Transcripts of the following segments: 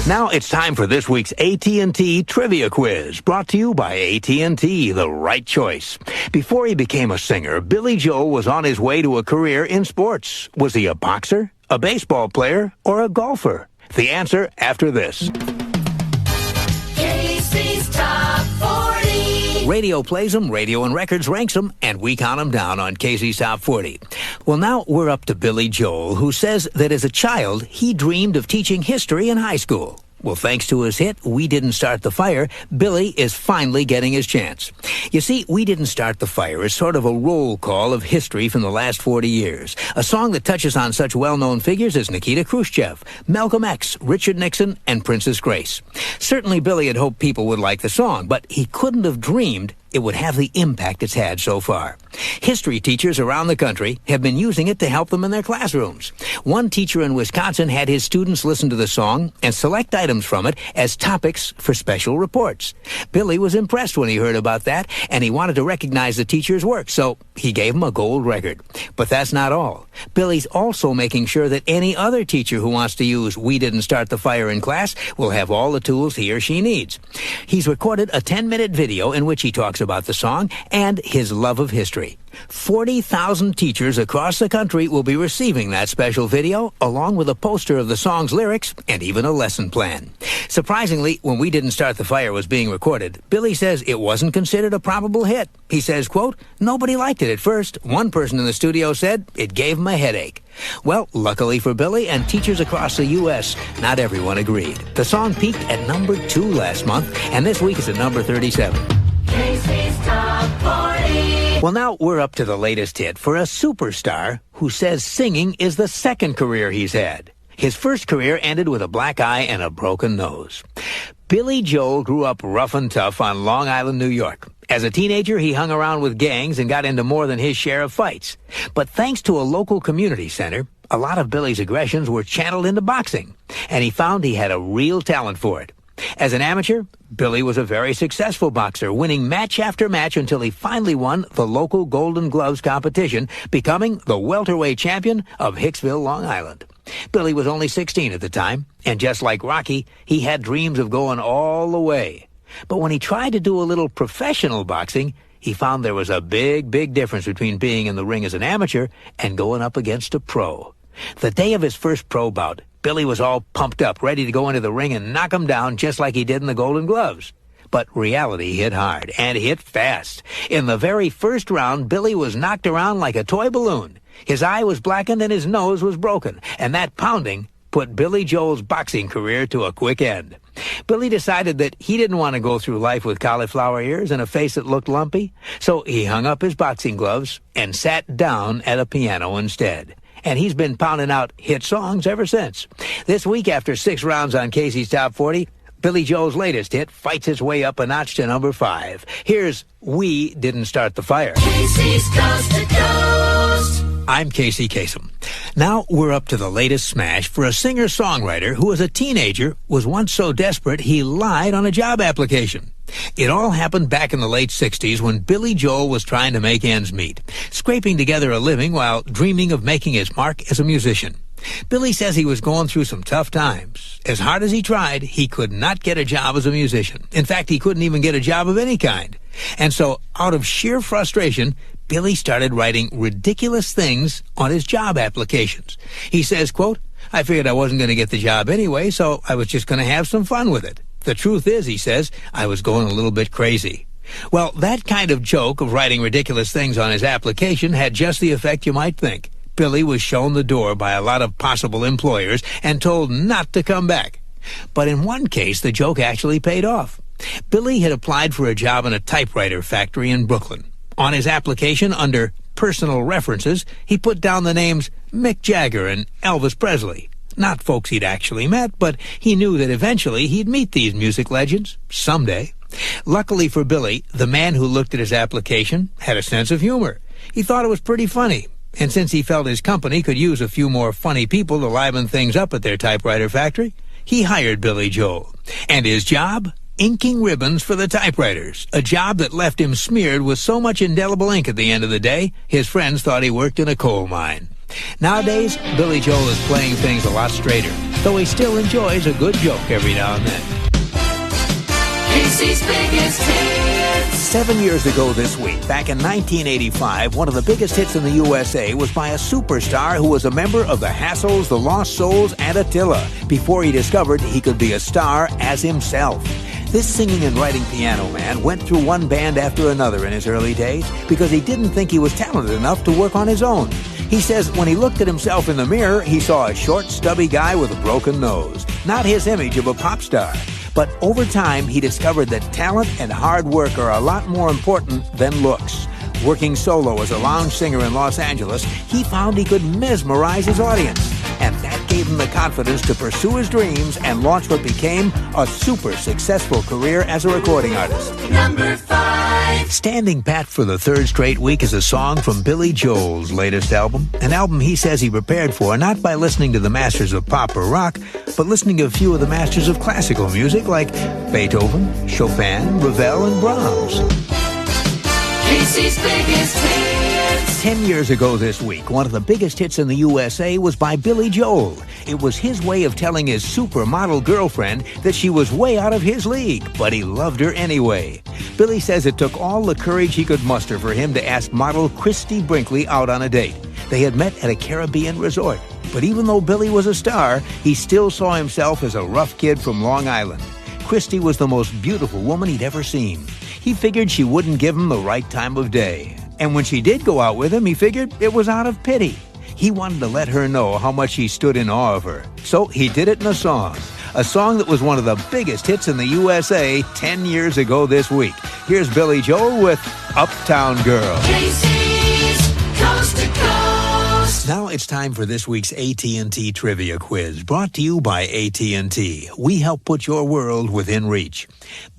Now it's time for this week's AT&T Trivia Quiz, brought to you by AT&T, the right choice. Before he became a singer, Billy Joel was on his way to a career in sports. Was he a boxer, a baseball player, or a golfer? The answer after this. Casey's Top 40. Radio plays them, Radio and Records ranks them, and we count them down on Casey's Top 40. Well, now we're up to Billy Joel, who says that as a child, he dreamed of teaching history in high school. Well, thanks to his hit, We Didn't Start the Fire, Billy is finally getting his chance. You see, We Didn't Start the Fire is sort of a roll call of history from the last 40 years. A song that touches on such well-known figures as Nikita Khrushchev, Malcolm X, Richard Nixon, and Princess Grace. Certainly, Billy had hoped people would like the song, but he couldn't have dreamed it would have the impact it's had so far. History teachers around the country have been using it to help them in their classrooms. One teacher in Wisconsin had his students listen to the song and select items from it as topics for special reports. Billy was impressed when he heard about that, and he wanted to recognize the teacher's work, so he gave him a gold record. But that's not all. Billy's also making sure that any other teacher who wants to use We Didn't Start the Fire in class will have all the tools he or she needs. He's recorded a 10-minute video in which he talks about the song and his love of history. 40,000 teachers across the country will be receiving that special video, along with a poster of the song's lyrics and even a lesson plan. Surprisingly, when We Didn't Start the Fire was being recorded, Billy says it wasn't considered a probable hit. He says, quote, "Nobody liked it at first. One person in the studio said it gave him a headache." Well, luckily for Billy and teachers across the U.S., not everyone agreed. The song peaked at number 2 last month, and this week is at number 37. Casey's Top 40. Well, now we're up to the latest hit for a superstar who says singing is the second career he's had. His first career ended with a black eye and a broken nose. Billy Joel grew up rough and tough on Long Island, New York. As a teenager, he hung around with gangs and got into more than his share of fights. But thanks to a local community center, a lot of Billy's aggressions were channeled into boxing, and he found he had a real talent for it. As an amateur, Billy was a very successful boxer, winning match after match until he finally won the local Golden Gloves competition, becoming the welterweight champion of Hicksville, Long Island. Billy was only 16 at the time, and just like Rocky, he had dreams of going all the way. But when he tried to do a little professional boxing, he found there was a big difference between being in the ring as an amateur and going up against a pro. The day of his first pro bout, Billy was all pumped up, ready to go into the ring and knock him down just like he did in the Golden Gloves. But reality hit hard, and hit fast. In the very first round, Billy was knocked around like a toy balloon. His eye was blackened and his nose was broken, and that pounding put Billy Joel's boxing career to a quick end. Billy decided that he didn't want to go through life with cauliflower ears and a face that looked lumpy, so he hung up his boxing gloves and sat down at a piano instead. And he's been pounding out hit songs ever since. This week, after 6 rounds on Casey's Top 40, Billy Joel's latest hit fights its way up a notch to number 5. Here's We Didn't Start the Fire. Casey's Coast to Coast. I'm Casey Kasem. Now we're up to the latest smash for a singer-songwriter who as a teenager was once so desperate he lied on a job application. It all happened back in the late 60s when Billy Joel was trying to make ends meet, scraping together a living while dreaming of making his mark as a musician. Billy says he was going through some tough times. As hard as he tried, he could not get a job as a musician. In fact, he couldn't even get a job of any kind. And so, out of sheer frustration, Billy started writing ridiculous things on his job applications. He says, quote, "I figured I wasn't going to get the job anyway, so I was just going to have some fun with it. The truth is," he says, "I was going a little bit crazy." Well, that kind of joke of writing ridiculous things on his application had just the effect you might think. Billy was shown the door by a lot of possible employers and told not to come back. But in one case, the joke actually paid off. Billy had applied for a job in a typewriter factory in Brooklyn. On his application, under personal references, he put down the names Mick Jagger and Elvis Presley. Not folks he'd actually met, but he knew that eventually he'd meet these music legends someday. Luckily for Billy, the man who looked at his application had a sense of humor. He thought it was pretty funny. And since he felt his company could use a few more funny people to liven things up at their typewriter factory, he hired Billy Joel. And his job? Inking ribbons for the typewriters, a job that left him smeared with so much indelible ink at the end of the day, his friends thought he worked in a coal mine. Nowadays, Billy Joel is playing things a lot straighter. though he still enjoys a good joke every now and then. Casey's biggest hits. 7 years ago this week, back in 1985, one of the biggest hits in the USA was by a superstar who was a member of the Hassles, the Lost Souls, and Attila, before he discovered he could be a star as himself. This singing and writing piano man went through one band after another in his early days because he didn't think he was talented enough to work on his own. He says when he looked at himself in the mirror, he saw a short, stubby guy with a broken nose, not his image of a pop star. But over time, he discovered that talent and hard work are a lot more important than looks. Working solo as a lounge singer in Los Angeles, he found he could mesmerize his audience. And that gave him the confidence to pursue his dreams and launch what became a super successful career as a recording artist. Number 5. Standing Pat for the third straight week is a song from Billy Joel's latest album, an album he says he prepared for not by listening to the masters of pop or rock, but listening to a few of the masters of classical music like Beethoven, Chopin, Ravel, and Brahms. Casey's biggest hits. 10 years ago this week, one of the biggest hits in the USA was by Billy Joel. It was his way of telling his supermodel girlfriend that she was way out of his league, but he loved her anyway. Billy says it took all the courage he could muster for him to ask model Christy Brinkley out on a date. They had met at a Caribbean resort. But even though Billy was a star, he still saw himself as a rough kid from Long Island. Christy was the most beautiful woman he'd ever seen. He figured she wouldn't give him the right time of day. And when she did go out with him, he figured it was out of pity. He wanted to let her know how much he stood in awe of her. So he did it in a song that was one of the biggest hits in the USA 10 years ago this week. Here's Billy Joel with Uptown Girl. Casey's Coast to Coast. Now it's time for this week's AT&T Trivia Quiz, brought to you by AT&T. We help put your world within reach.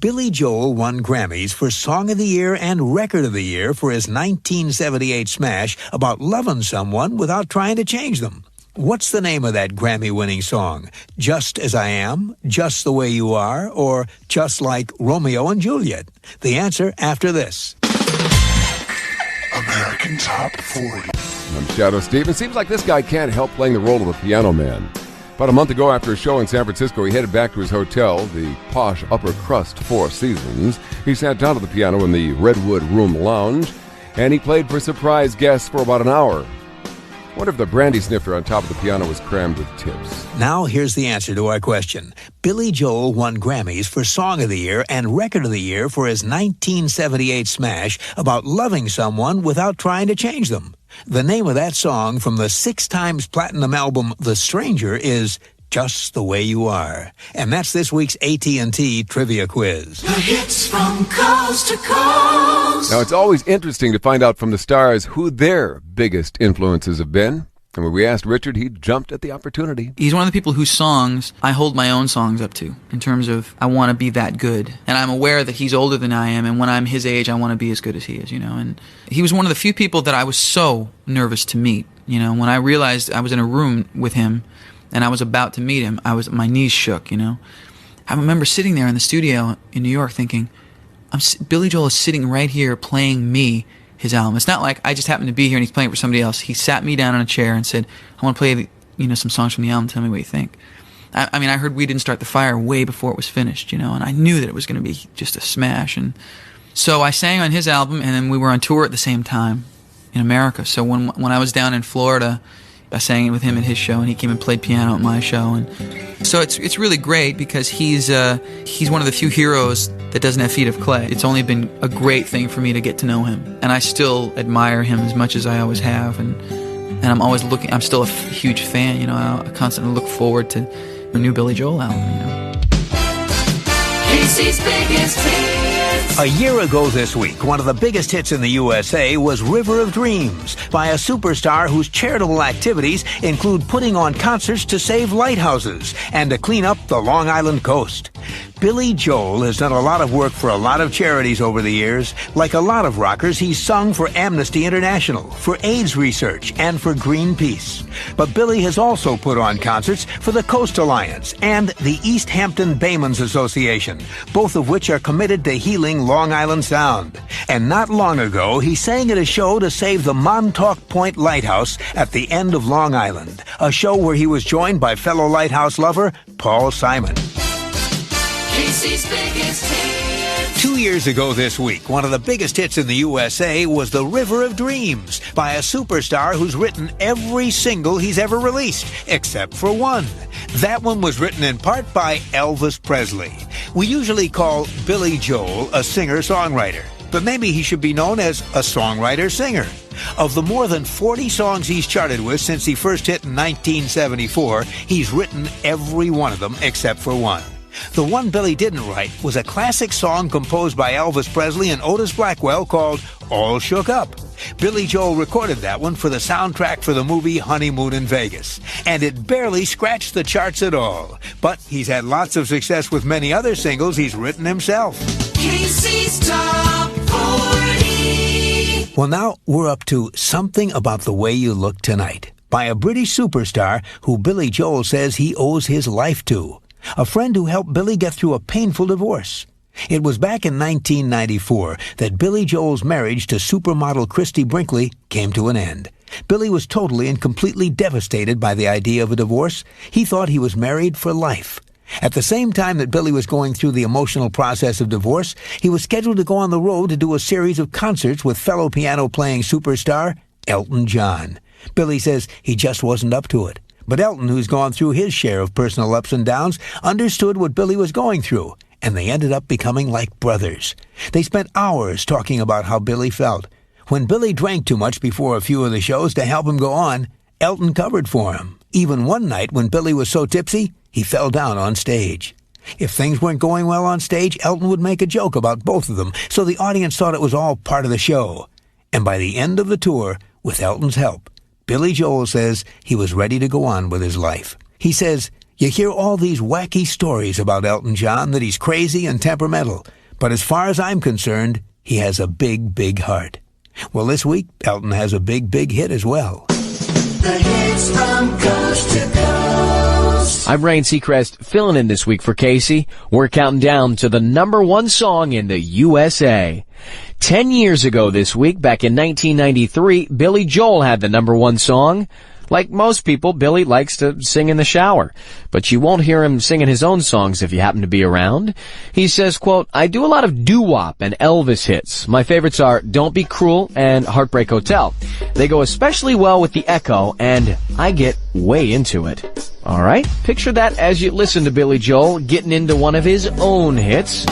Billy Joel won Grammys for Song of the Year and Record of the Year for his 1978 smash about loving someone without trying to change them. What's the name of that Grammy-winning song? Just As I Am, Just the Way You Are, or Just Like Romeo and Juliet? The answer after this. American Top 40. I'm Shadoe Stevens. Seems like this guy can't help playing the role of the piano man. About a month ago, after a show in San Francisco, he headed back to his hotel, the posh upper crust Four Seasons. He sat down to the piano in the Redwood Room Lounge, and he played for surprise guests for about an hour. I wonder if the brandy snifter on top of the piano was crammed with tips. Now here's the answer to our question. Billy Joel won Grammys for Song of the Year and Record of the Year for his 1978 smash about loving someone without trying to change them. The name of that song from the 6 times platinum album The Stranger is Just the Way You Are. And that's this week's AT&T Trivia Quiz. The hits from coast to coast. Now, it's always interesting to find out from the stars who their biggest influences have been. And when we asked Richard, he jumped at the opportunity. He's one of the people whose songs I hold my own songs up to in terms of I want to be that good. And I'm aware that he's older than I am, and when I'm his age, I want to be as good as he is, And he was one of the few people that I was so nervous to meet. When I realized I was in a room with him and I was about to meet him, my knees shook, I remember sitting there in the studio in New York thinking, Billy Joel is sitting right here playing me his album. It's not like I just happened to be here and he's playing it for somebody else. He sat me down in a chair and said, I want to play some songs from the album. Tell me what you think. I heard We Didn't Start the Fire way before it was finished, and I knew that it was going to be just a smash. And so I sang on his album, and then we were on tour at the same time in America. So when I was down in Florida, I sang it with him at his show, and he came and played piano at my show. And so it's really great because he's one of the few heroes that doesn't have feet of clay. It's only been a great thing for me to get to know him, and I still admire him as much as I always have. And I'm always looking. I'm still a huge fan. I constantly look forward to a new Billy Joel album. Casey's biggest hits. A year ago this week, one of the biggest hits in the USA was River of Dreams by a superstar whose charitable activities include putting on concerts to save lighthouses and to clean up the Long Island coast. Billy Joel has done a lot of work for a lot of charities over the years. Like a lot of rockers, he's sung for Amnesty International, for AIDS research, and for Greenpeace. But Billy has also put on concerts for the Coast Alliance and the East Hampton Baymen's Association, both of which are committed to healing Long Island Sound. And not long ago, he sang at a show to save the Montauk Point Lighthouse at the end of Long Island, a show where he was joined by fellow lighthouse lover Paul Simon. Casey's biggest hits. 2 years ago this week, one of the biggest hits in the USA was The River of Dreams by a superstar who's written every single he's ever released, except for one. That one was written in part by Elvis Presley. We usually call Billy Joel a singer-songwriter, but maybe he should be known as a songwriter-singer. Of the more than 40 songs he's charted with since he first hit in 1974, he's written every one of them except for one. The one Billy didn't write was a classic song composed by Elvis Presley and Otis Blackwell called All Shook Up. Billy Joel recorded that one for the soundtrack for the movie Honeymoon in Vegas, and it barely scratched the charts at all. But he's had lots of success with many other singles he's written himself. Casey's Top 40. Well, now we're up to Something About the Way You Look Tonight by a British superstar who Billy Joel says he owes his life to. A friend who helped Billy get through a painful divorce. It was back in 1994 that Billy Joel's marriage to supermodel Christy Brinkley came to an end. Billy was totally and completely devastated by the idea of a divorce. He thought he was married for life. At the same time that Billy was going through the emotional process of divorce, he was scheduled to go on the road to do a series of concerts with fellow piano-playing superstar Elton John. Billy says he just wasn't up to it. But Elton, who's gone through his share of personal ups and downs, understood what Billy was going through, and they ended up becoming like brothers. They spent hours talking about how Billy felt. When Billy drank too much before a few of the shows to help him go on, Elton covered for him. Even one night when Billy was so tipsy, he fell down on stage. If things weren't going well on stage, Elton would make a joke about both of them, so the audience thought it was all part of the show. And by the end of the tour, with Elton's help, Billy Joel says he was ready to go on with his life. He says, you hear all these wacky stories about Elton John, that he's crazy and temperamental. But as far as I'm concerned, he has a big, big heart. Well, this week, Elton has a big, big hit as well. The hits from coast to coast. I'm Ryan Seacrest, filling in this week for Casey. We're counting down to the #1 song in the USA. 10 years ago this week, back in 1993, Billy Joel had the #1 song. Like most people, Billy likes to sing in the shower, but you won't hear him singing his own songs if you happen to be around. He says, quote, I do a lot of doo-wop and Elvis hits. My favorites are Don't Be Cruel and Heartbreak Hotel. They go especially well with the echo, and I get way into it. All right, picture that as you listen to Billy Joel getting into one of his own hits.